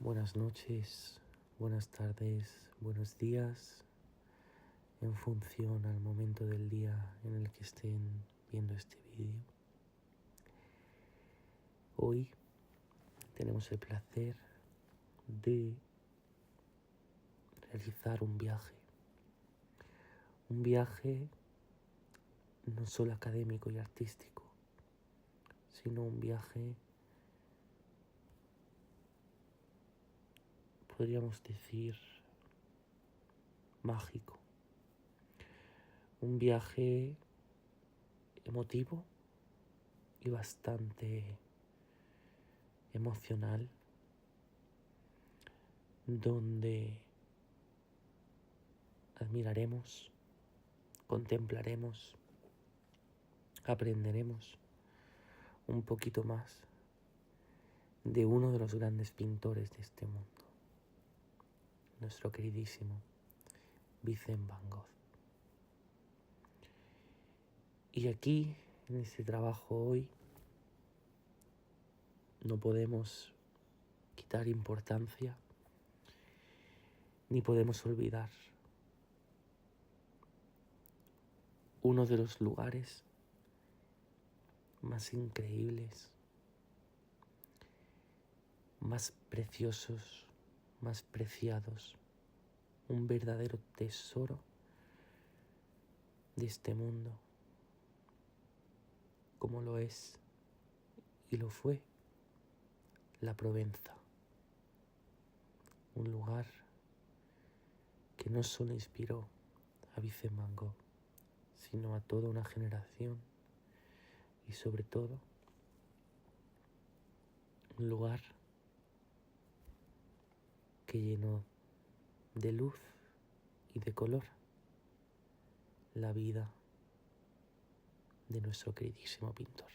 Buenas noches, buenas tardes, buenos días, en función al momento del día en el que estén viendo este vídeo. Hoy tenemos el placer de realizar un viaje no solo académico y artístico, sino un viaje, podríamos decir, mágico. Un viaje emotivo y bastante emocional, donde admiraremos, contemplaremos, aprenderemos un poquito más de uno de los grandes pintores de este mundo, nuestro queridísimo Vincent Van Gogh. Y aquí, en este trabajo hoy, no podemos quitar importancia ni podemos olvidar uno de los lugares más increíbles, más preciosos, más preciados, un verdadero tesoro de este mundo, como lo es y lo fue la Provenza, un lugar que no solo inspiró a Vincent Van Gogh, sino a toda una generación y sobre todo un lugar que llenó de luz y de color la vida de nuestro queridísimo pintor.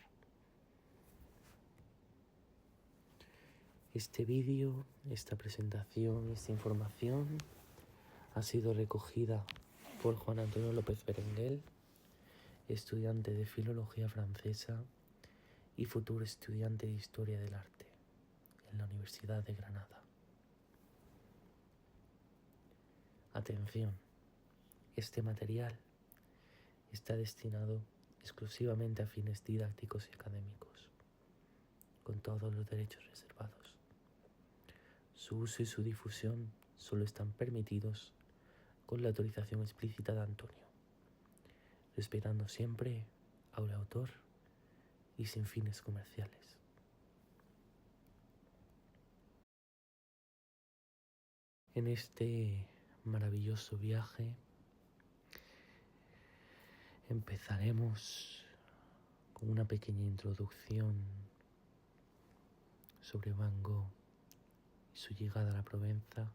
Este vídeo, esta presentación, esta información ha sido recogida por Juan Antonio López Berenguel, estudiante de Filología Francesa y futuro estudiante de Historia del Arte en la Universidad de Granada. Atención, este material está destinado exclusivamente a fines didácticos y académicos, con todos los derechos reservados. Su uso y su difusión solo están permitidos con la autorización explícita de Antonio, respetando siempre al autor y sin fines comerciales. En este maravilloso viaje empezaremos con una pequeña introducción sobre Van Gogh y su llegada a la Provenza,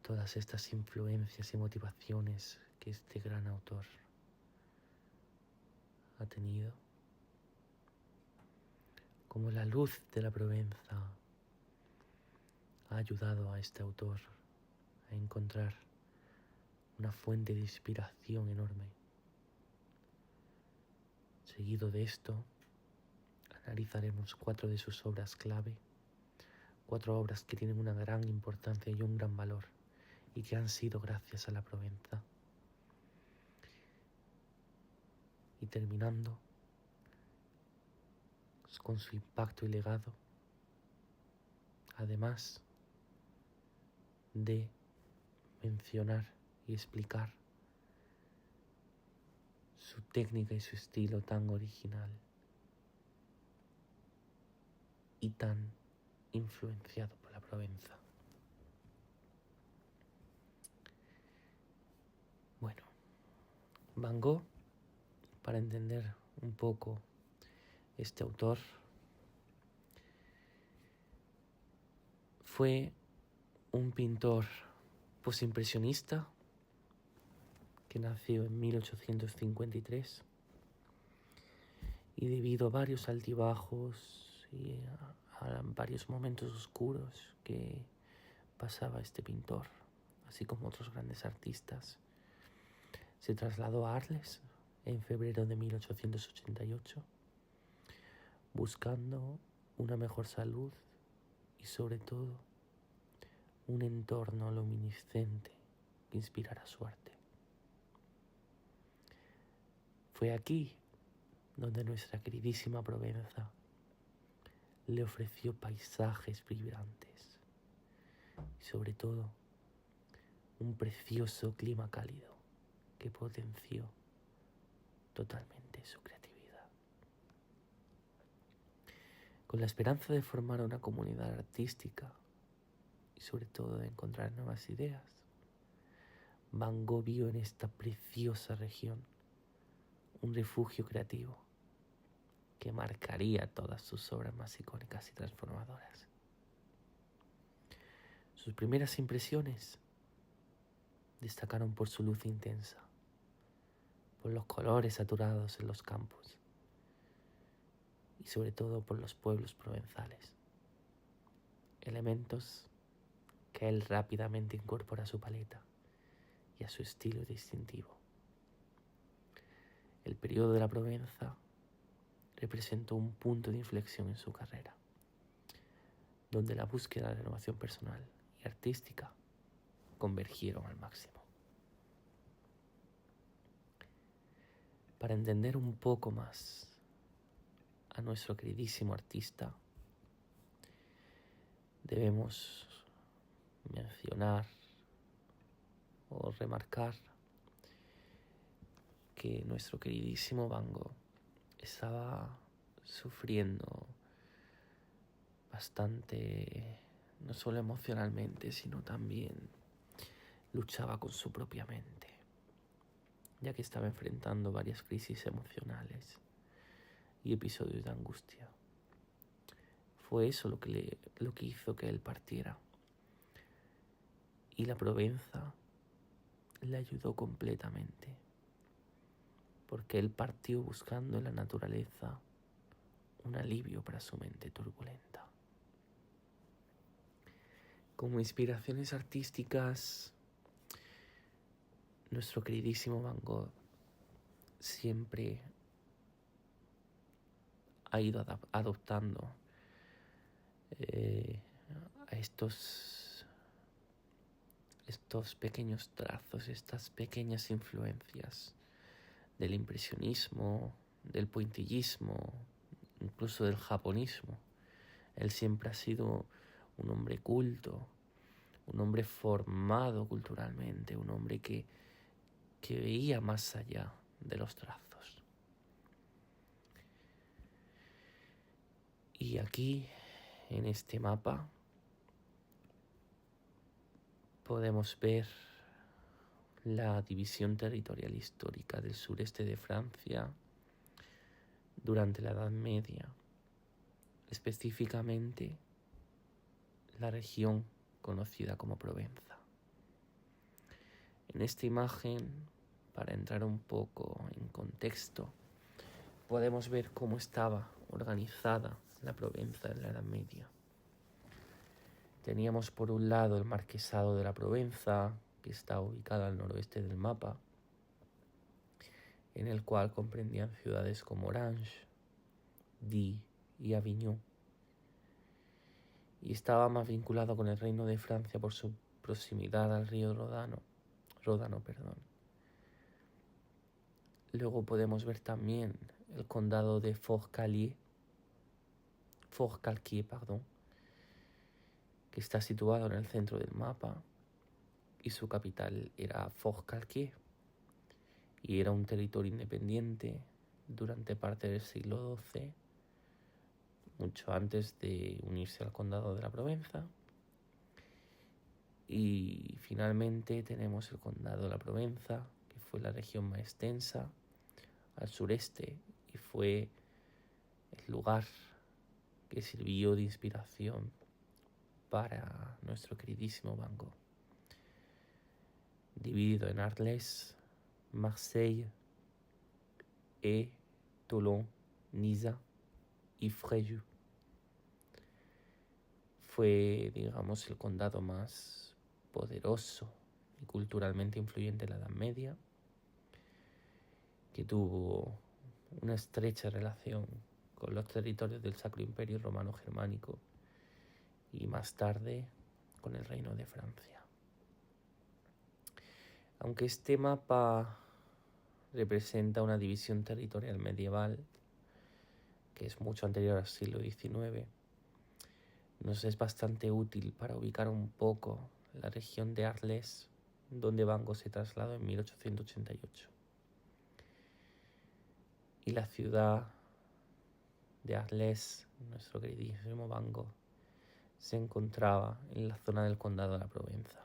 todas estas influencias y motivaciones que este gran autor ha tenido, como la luz de la Provenza ha ayudado a este autor a encontrar una fuente de inspiración enorme. Seguido de esto, analizaremos 4 de sus obras clave, 4 obras que tienen una gran importancia y un gran valor y que han sido gracias a la Provenza. Y terminando con su impacto y legado, además de mencionar y explicar su técnica y su estilo tan original y tan influenciado por la Provenza. Bueno, Van Gogh, para entender un poco este autor, fue un pintor posimpresionista que nació en 1853 y debido a varios altibajos y a varios momentos oscuros que pasaba este pintor, así como otros grandes artistas, se trasladó a Arles en febrero de 1888 buscando una mejor salud y sobre todo un entorno luminiscente que inspirara su arte. Fue aquí donde nuestra queridísima Provenza le ofreció paisajes vibrantes y sobre todo un precioso clima cálido que potenció totalmente su creatividad. Con la esperanza de formar una comunidad artística y sobre todo de encontrar nuevas ideas, Van Gogh vio en esta preciosa región un refugio creativo que marcaría todas sus obras más icónicas y transformadoras. Sus primeras impresiones destacaron por su luz intensa, por los colores saturados en los campos y sobre todo por los pueblos provenzales, elementos que él rápidamente incorpora a su paleta y a su estilo distintivo. El periodo de la Provenza representó un punto de inflexión en su carrera, donde la búsqueda de la renovación personal y artística convergieron al máximo. Para entender un poco más a nuestro queridísimo artista, debemos mencionar o remarcar que nuestro queridísimo Van Gogh estaba sufriendo bastante, no solo emocionalmente, sino también luchaba con su propia mente, ya que estaba enfrentando varias crisis emocionales y episodios de angustia. Fue eso lo que hizo que él partiera. Y la Provenza le ayudó completamente, porque él partió buscando en la naturaleza un alivio para su mente turbulenta. Como inspiraciones artísticas, nuestro queridísimo Van Gogh siempre ha ido adoptando a estos pequeños trazos, estas pequeñas influencias del impresionismo, del pointillismo, incluso del japonismo. Él siempre ha sido un hombre culto, un hombre formado culturalmente, un hombre que veía más allá de los trazos. Y aquí, en este mapa, podemos ver la división territorial histórica del sureste de Francia durante la Edad Media, específicamente la región conocida como Provenza. En esta imagen, para entrar un poco en contexto, podemos ver cómo estaba organizada la Provenza en la Edad Media. Teníamos por un lado el Marquesado de la Provenza, que está ubicado al noroeste del mapa, en el cual comprendían ciudades como Orange, Die y Avignon, y estaba más vinculado con el Reino de Francia por su proximidad al río Ródano. Luego podemos ver también el condado de Forcalquier, que está situado en el centro del mapa, y su capital era Forcalquier, y era un territorio independiente durante parte del siglo XII, mucho antes de unirse al condado de la Provenza. Y finalmente tenemos el condado de la Provenza, que fue la región más extensa al sureste y fue el lugar que sirvió de inspiración para nuestro queridísimo Van Gogh. Dividido en Arles, Marseille, Toulon, Niza y Fréjus. Fue, digamos, el condado más poderoso y culturalmente influyente de la Edad Media, que tuvo una estrecha relación con los territorios del Sacro Imperio Romano Germánico y más tarde con el Reino de Francia. Aunque este mapa representa una división territorial medieval, que es mucho anterior al siglo XIX, nos es bastante útil para ubicar un poco la región de Arles, donde Van Gogh se trasladó en 1888. Y la ciudad de Arles, nuestro queridísimo Van Gogh, se encontraba en la zona del condado de la Provenza,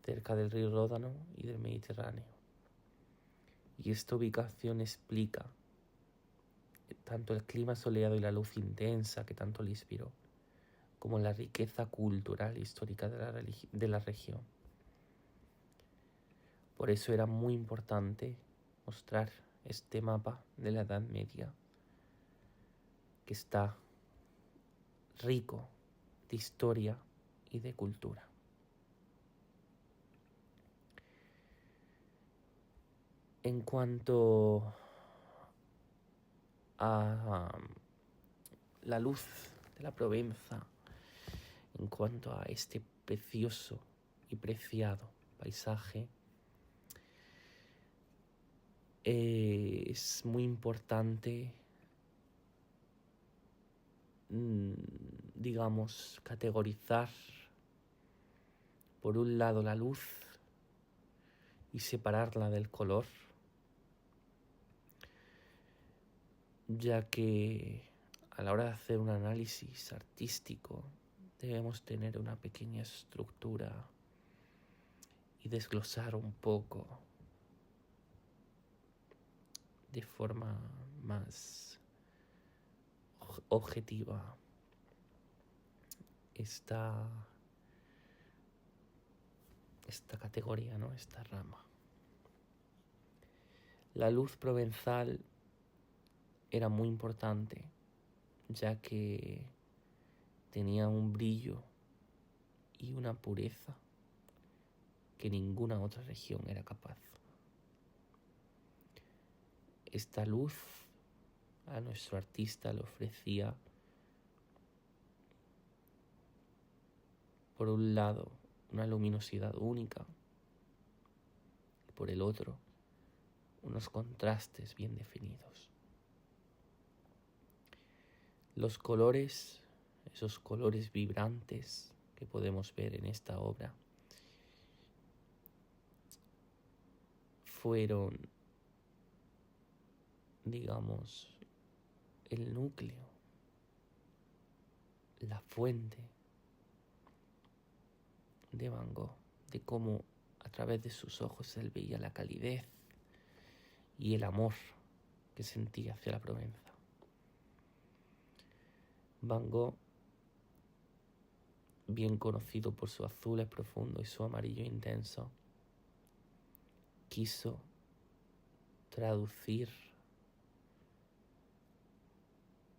cerca del río Ródano y del Mediterráneo. Y esta ubicación explica tanto el clima soleado y la luz intensa que tanto le inspiró, como la riqueza cultural e histórica de la región. Por eso era muy importante mostrar este mapa de la Edad Media, que está rico de historia y de cultura. En cuanto a la luz de la Provenza, en cuanto a este precioso y preciado paisaje, es muy importante, digamos, categorizar por un lado la luz y separarla del color, ya que a la hora de hacer un análisis artístico debemos tener una pequeña estructura y desglosar un poco de forma más objetiva esta categoría, ¿no? Esta rama. La luz provenzal era muy importante, ya que tenía un brillo y una pureza que ninguna otra región era capaz. Esta luz a nuestro artista le ofrecía, por un lado, una luminosidad única y por el otro, unos contrastes bien definidos. Los colores, esos colores vibrantes que podemos ver en esta obra, fueron, digamos, el núcleo, la fuente de Van Gogh, de cómo a través de sus ojos él veía la calidez y el amor que sentía hacia la Provenza. Van Gogh, bien conocido por su azul profundo y su amarillo intenso, quiso traducir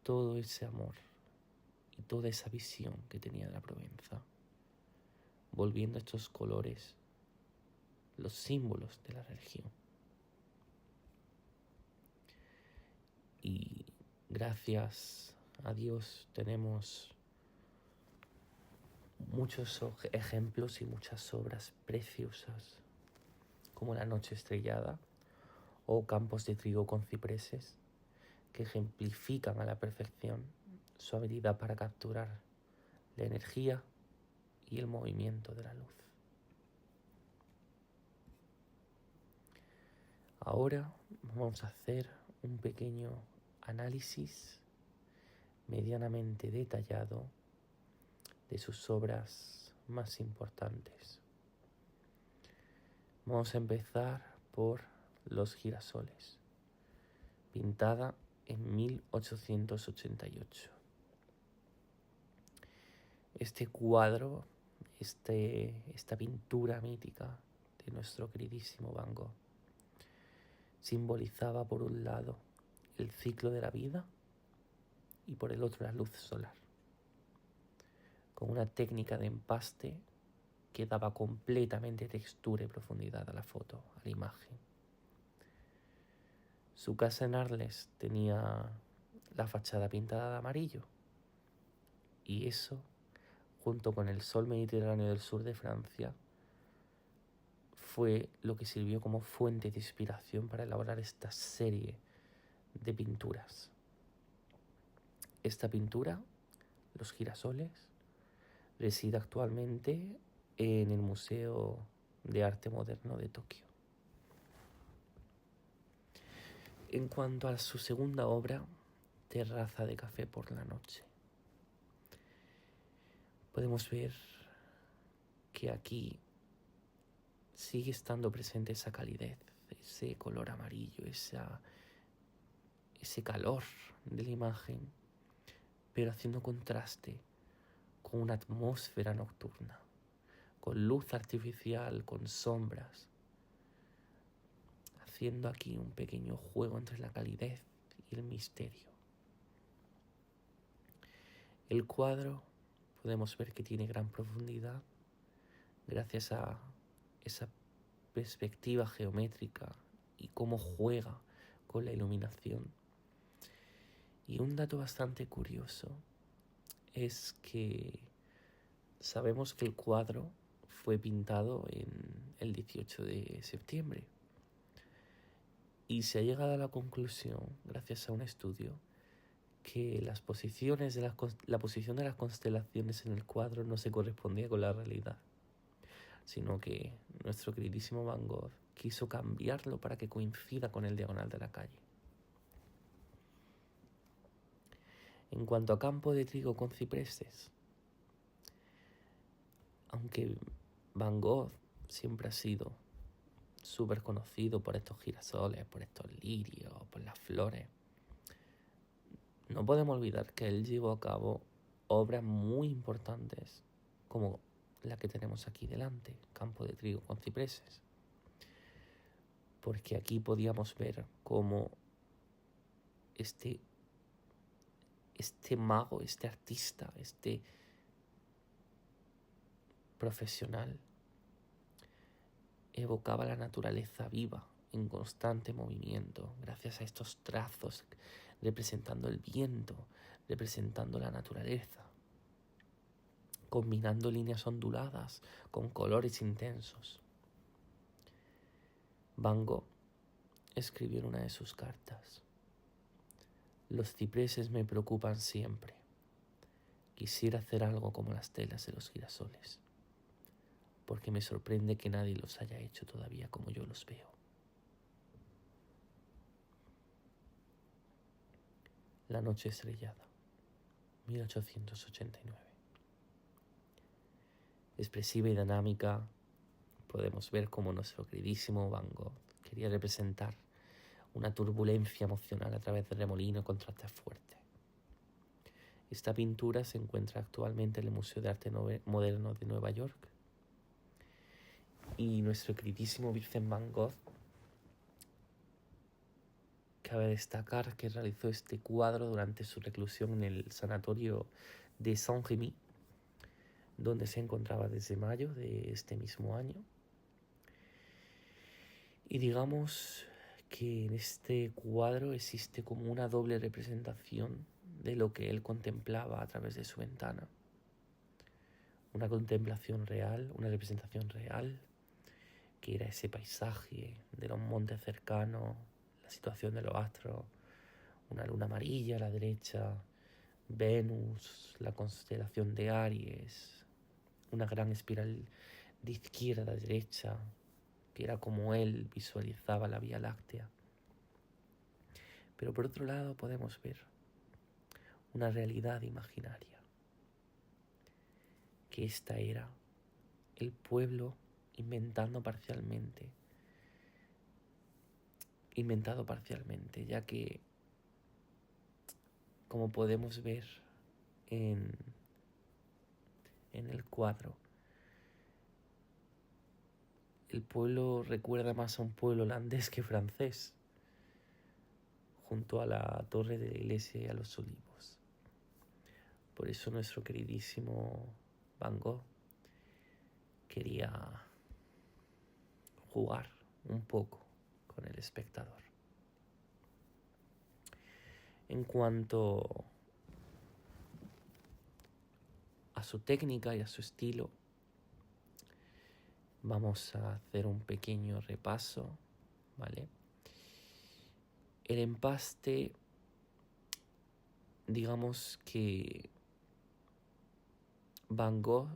todo ese amor y toda esa visión que tenía de la Provenza, volviendo estos colores los símbolos de la religión. Y gracias a Dios tenemos muchos ejemplos y muchas obras preciosas, como La Noche Estrellada o Campos de Trigo con Cipreses, que ejemplifican a la perfección su habilidad para capturar la energía y el movimiento de la luz. Ahora vamos a hacer un pequeño análisis medianamente detallado de sus obras más importantes. Vamos a empezar por Los girasoles, pintada en 1888. Este cuadro, esta pintura mítica de nuestro queridísimo Van Gogh, simbolizaba por un lado el ciclo de la vida y por el otro la luz solar, con una técnica de empaste que daba completamente textura y profundidad a la foto, a la imagen. Su casa en Arles tenía la fachada pintada de amarillo Y eso, junto con el sol mediterráneo del sur de Francia, fue lo que sirvió como fuente de inspiración para elaborar esta serie de pinturas. Esta pintura, Los girasoles, reside actualmente en el Museo de Arte Moderno de Tokio. En cuanto a su segunda obra, Terraza de café por la noche, podemos ver que aquí sigue estando presente esa calidez, ese color amarillo, ese calor de la imagen, pero haciendo contraste con una atmósfera nocturna, con luz artificial, con sombras, haciendo aquí un pequeño juego entre la calidez y el misterio. El cuadro podemos ver que tiene gran profundidad gracias a esa perspectiva geométrica y cómo juega con la iluminación. Y un dato bastante curioso es que sabemos que el cuadro fue pintado en el 18 de septiembre y se ha llegado a la conclusión, gracias a un estudio, que la posición de las constelaciones en el cuadro no se correspondía con la realidad, sino que nuestro queridísimo Van Gogh quiso cambiarlo para que coincida con el diagonal de la calle. En cuanto a Campo de trigo con cipreses, aunque Van Gogh siempre ha sido súper conocido por estos girasoles, por estos lirios, por las flores, no podemos olvidar que él llevó a cabo obras muy importantes como la que tenemos aquí delante, Campo de trigo con cipreses. Porque aquí podíamos ver cómo este mago, este artista, este profesional evocaba la naturaleza viva, en constante movimiento, gracias a estos trazos representando el viento, representando la naturaleza, combinando líneas onduladas con colores intensos. Van Gogh escribió en una de sus cartas: los cipreses me preocupan siempre. Quisiera hacer algo como las telas de los girasoles, porque me sorprende que nadie los haya hecho todavía como yo los veo. La noche estrellada, 1889. Expresiva y dinámica, podemos ver cómo nuestro queridísimo Van Gogh quería representar una turbulencia emocional a través de remolino y contrastes fuertes. Esta pintura se encuentra actualmente en el Museo de Arte Moderno de Nueva York. Y nuestro queridísimo Vincent Van Gogh, cabe destacar que realizó este cuadro durante su reclusión en el sanatorio de Saint-Rémy, donde se encontraba desde mayo de este mismo año. Y digamos que en este cuadro existe como una doble representación de lo que él contemplaba a través de su ventana. Una contemplación real, una representación real, que era ese paisaje de los montes cercanos, la situación de los astros, una luna amarilla a la derecha, Venus, la constelación de Aries, una gran espiral de izquierda a derecha, que era como él visualizaba la Vía Láctea. Pero por otro lado podemos ver una realidad imaginaria, que esta era el pueblo inventado parcialmente, ya que, como podemos ver en el cuadro, el pueblo recuerda más a un pueblo holandés que francés, junto a la torre de la iglesia y a los olivos. Por eso nuestro queridísimo Van Gogh quería jugar un poco con el espectador. En cuanto a su técnica y a su estilo, vamos a hacer un pequeño repaso, ¿vale? El empaste, digamos que Van Gogh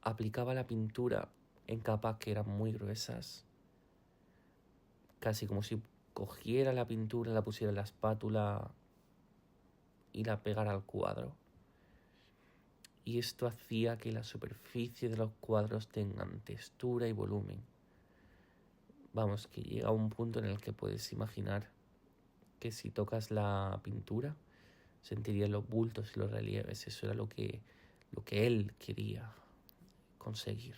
aplicaba la pintura en capas que eran muy gruesas, casi como si cogiera la pintura, la pusiera en la espátula y la pegara al cuadro. Y esto hacía que la superficie de los cuadros tengan textura y volumen. Vamos, que llega a un punto en el que puedes imaginar que si tocas la pintura sentirías los bultos y los relieves. Eso era lo que él quería conseguir.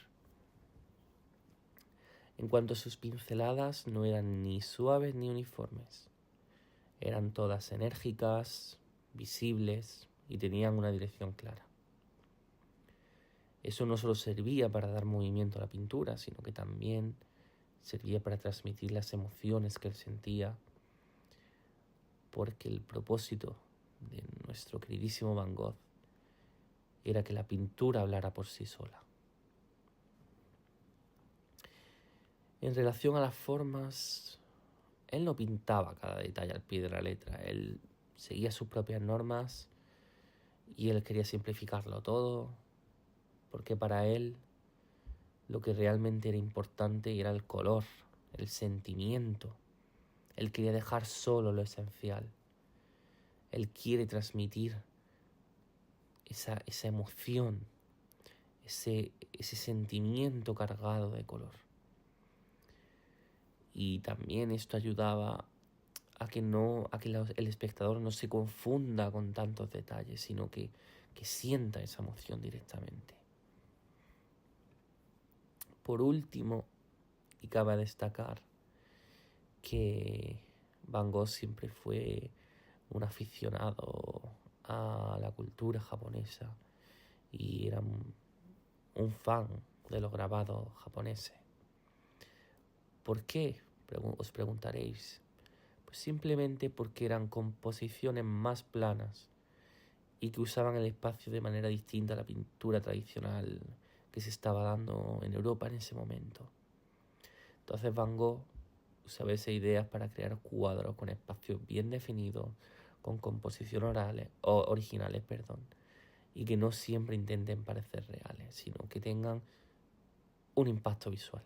En cuanto a sus pinceladas, no eran ni suaves ni uniformes. Eran todas enérgicas, visibles y tenían una dirección clara. Eso no solo servía para dar movimiento a la pintura, sino que también servía para transmitir las emociones que él sentía, porque el propósito de nuestro queridísimo Van Gogh era que la pintura hablara por sí sola. En relación a las formas, él no pintaba cada detalle al pie de la letra, él seguía sus propias normas y él quería simplificarlo todo, porque para él lo que realmente era importante era el color, el sentimiento. Él quería dejar solo lo esencial. Él quiere transmitir esa emoción, ese sentimiento cargado de color. Y también esto ayudaba a que el espectador no se confunda con tantos detalles, sino que sienta esa emoción directamente. Por último, y cabe destacar que Van Gogh siempre fue un aficionado a la cultura japonesa y era un fan de los grabados japoneses. ¿Por qué? Os preguntaréis. Pues simplemente porque eran composiciones más planas y que usaban el espacio de manera distinta a la pintura tradicional que se estaba dando en Europa en ese momento. Entonces Van Gogh usaba esas ideas para crear cuadros con espacios bien definidos, con composiciones originales, y que no siempre intenten parecer reales, sino que tengan un impacto visual.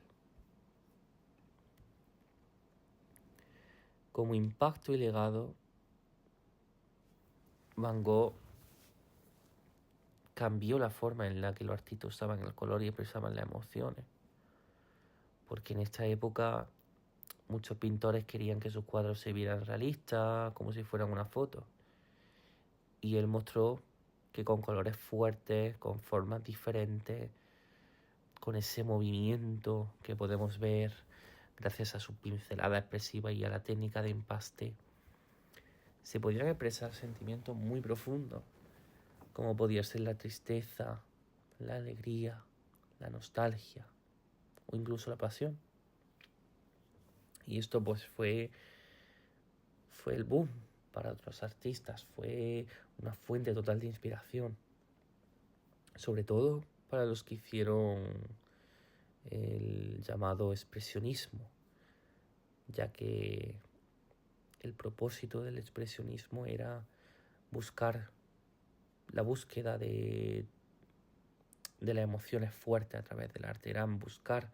Como impacto y legado, Van Gogh cambió la forma en la que los artistas usaban el color y expresaban las emociones. Porque en esta época muchos pintores querían que sus cuadros se vieran realistas, como si fueran una foto. Y él mostró que con colores fuertes, con formas diferentes, con ese movimiento que podemos ver gracias a su pincelada expresiva y a la técnica de empaste, se podían expresar sentimientos muy profundos, como podía ser la tristeza, la alegría, la nostalgia o incluso la pasión. Y esto pues fue el boom para otros artistas, fue una fuente total de inspiración, sobre todo para los que hicieron el llamado expresionismo, ya que el propósito del expresionismo era buscar la búsqueda de las emociones fuertes a través del arte, eran buscar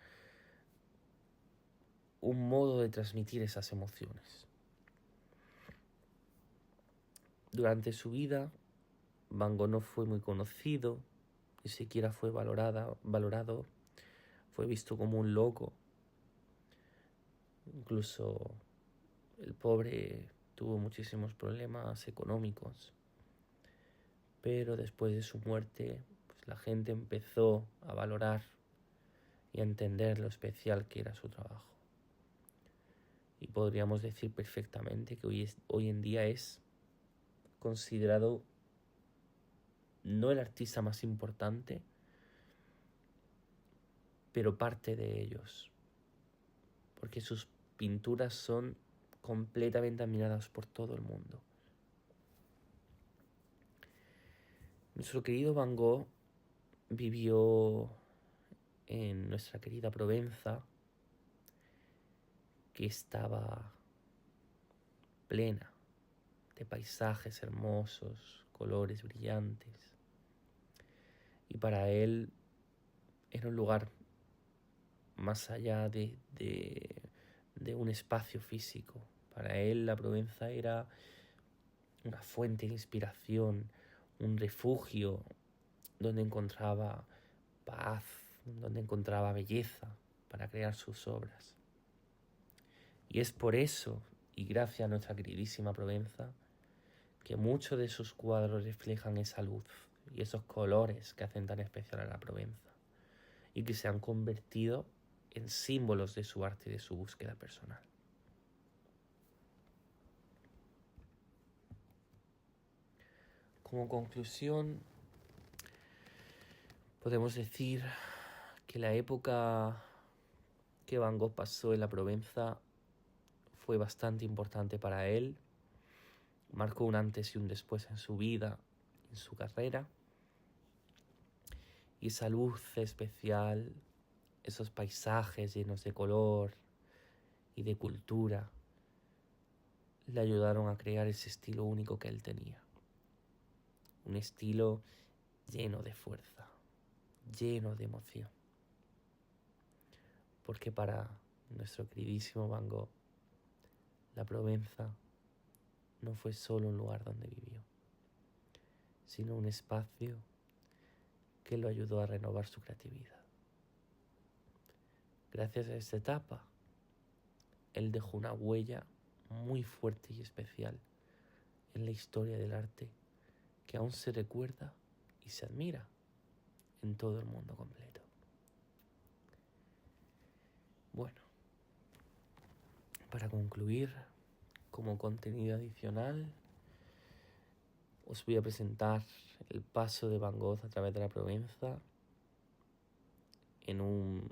un modo de transmitir esas emociones. Durante su vida, Van Gogh no fue muy conocido, ni siquiera fue valorado, fue visto como un loco. Incluso el pobre tuvo muchísimos problemas económicos. Pero después de su muerte, pues la gente empezó a valorar y a entender lo especial que era su trabajo. Y podríamos decir perfectamente que hoy en día es considerado no el artista más importante, pero parte de ellos. Porque sus pinturas son completamente admiradas por todo el mundo. Nuestro querido Van Gogh vivió en nuestra querida Provenza, que estaba plena de paisajes hermosos, colores brillantes. Y para él era un lugar más allá de un espacio físico. Para él la Provenza era una fuente de inspiración, un refugio donde encontraba paz, donde encontraba belleza para crear sus obras. Y es por eso, y gracias a nuestra queridísima Provenza, que muchos de sus cuadros reflejan esa luz y esos colores que hacen tan especial a la Provenza, y que se han convertido en símbolos de su arte y de su búsqueda personal. Como conclusión, podemos decir que la época que Van Gogh pasó en la Provenza fue bastante importante para él, marcó un antes y un después en su vida, en su carrera, y esa luz especial, esos paisajes llenos de color y de cultura, le ayudaron a crear ese estilo único que él tenía. Un estilo lleno de fuerza, lleno de emoción. Porque para nuestro queridísimo Van Gogh, la Provenza no fue solo un lugar donde vivió, sino un espacio que lo ayudó a renovar su creatividad. Gracias a esta etapa, él dejó una huella muy fuerte y especial en la historia del arte que aún se recuerda y se admira en todo el mundo completo. Bueno, para concluir, como contenido adicional, os voy a presentar el paso de Van Gogh a través de la Provenza en un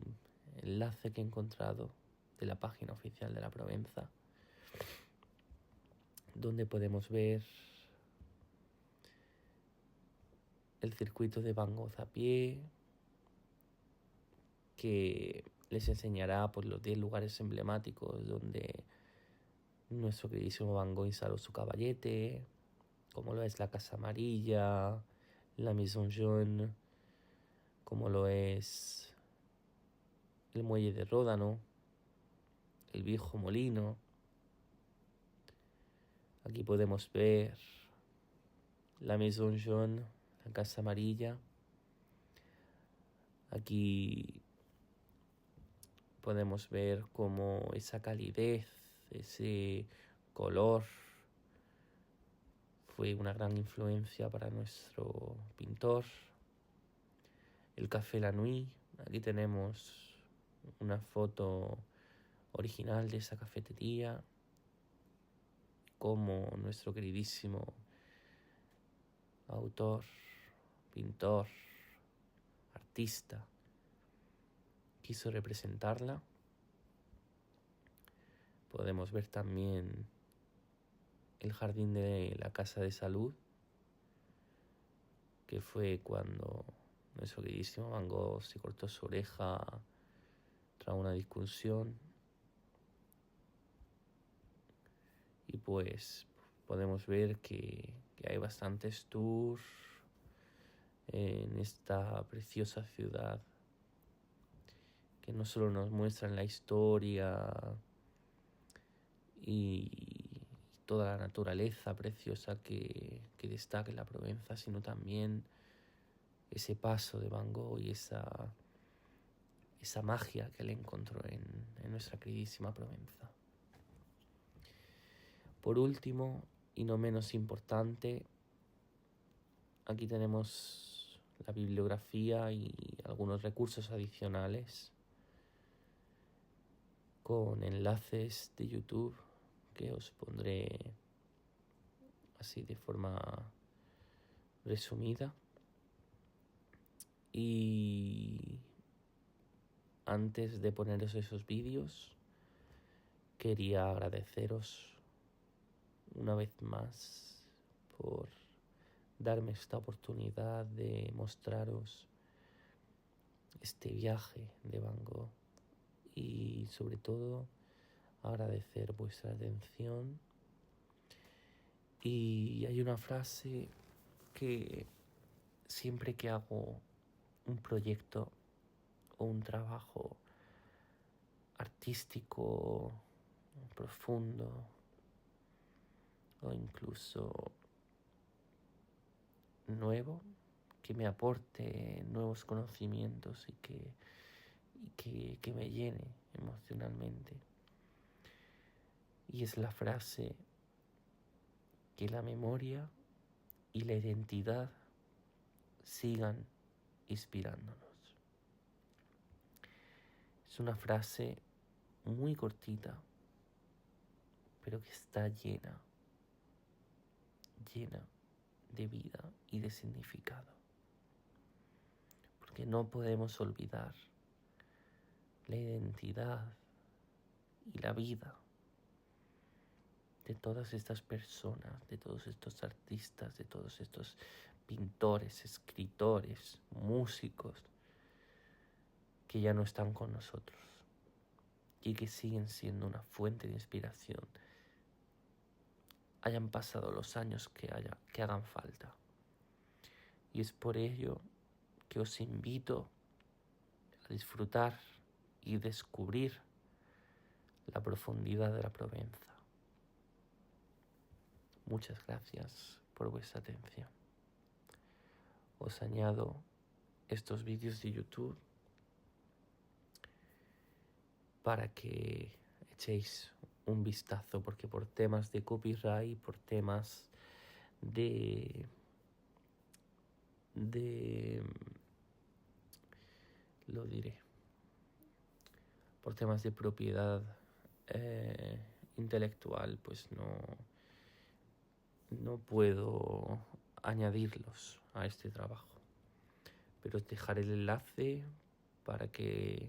enlace que he encontrado de la página oficial de la Provenza, donde podemos ver el circuito de Van Gogh a pie, que les enseñará por los 10 lugares emblemáticos donde nuestro queridísimo Van Gogh instaló su caballete, como lo es la Casa Amarilla, la Maison Jaune, como lo es el Muelle de Ródano, el Viejo Molino. Aquí podemos ver la Maison Jaune, la Casa Amarilla. Aquí podemos ver cómo esa calidez, ese color fue una gran influencia para nuestro pintor. El Café La Nuit, aquí tenemos una foto original de esa cafetería, como nuestro queridísimo autor, pintor, artista quiso representarla. Podemos ver también el jardín de la Casa de Salud, que fue cuando nuestro queridísimo Van Gogh se cortó su oreja tras una discusión. Y pues podemos ver que hay bastantes tours en esta preciosa ciudad, que no solo nos muestran la historia y toda la naturaleza preciosa que destaca en la Provenza, sino también ese paso de Van Gogh y esa magia que él encontró en nuestra queridísima Provenza. Por último, y no menos importante, aquí tenemos la bibliografía y algunos recursos adicionales con enlaces de YouTube que os pondré así de forma resumida. Y antes de poneros esos vídeos, quería agradeceros una vez más por darme esta oportunidad de mostraros este viaje de Van Gogh y sobre todo agradecer vuestra atención. Y hay una frase que siempre que hago un proyecto o un trabajo artístico profundo o incluso nuevo, que me aporte nuevos conocimientos y que me llene emocionalmente. Y es la frase que la memoria y la identidad sigan inspirándonos. Es una frase muy cortita, pero que está llena de vida y de significado. Porque no podemos olvidar la identidad y la vida de todas estas personas, de todos estos artistas, de todos estos pintores, escritores, músicos, que ya no están con nosotros y que siguen siendo una fuente de inspiración, hayan pasado los años que hagan falta. Y es por ello que os invito a disfrutar y descubrir la profundidad de la Provenza. Muchas gracias por vuestra atención. Os añado estos vídeos de YouTube para que echéis un vistazo, porque por temas de copyright, por temas lo diré, por temas de propiedad intelectual, pues no puedo añadirlos a este trabajo. Pero os dejaré el enlace para que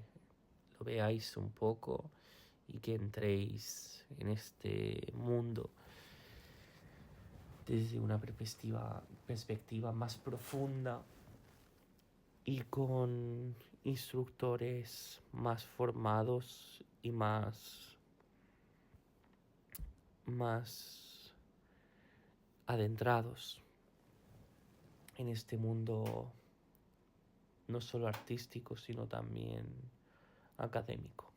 lo veáis un poco y que entréis en este mundo desde una perspectiva más profunda y con instructores más formados y más adentrados en este mundo no solo artístico, sino también académico.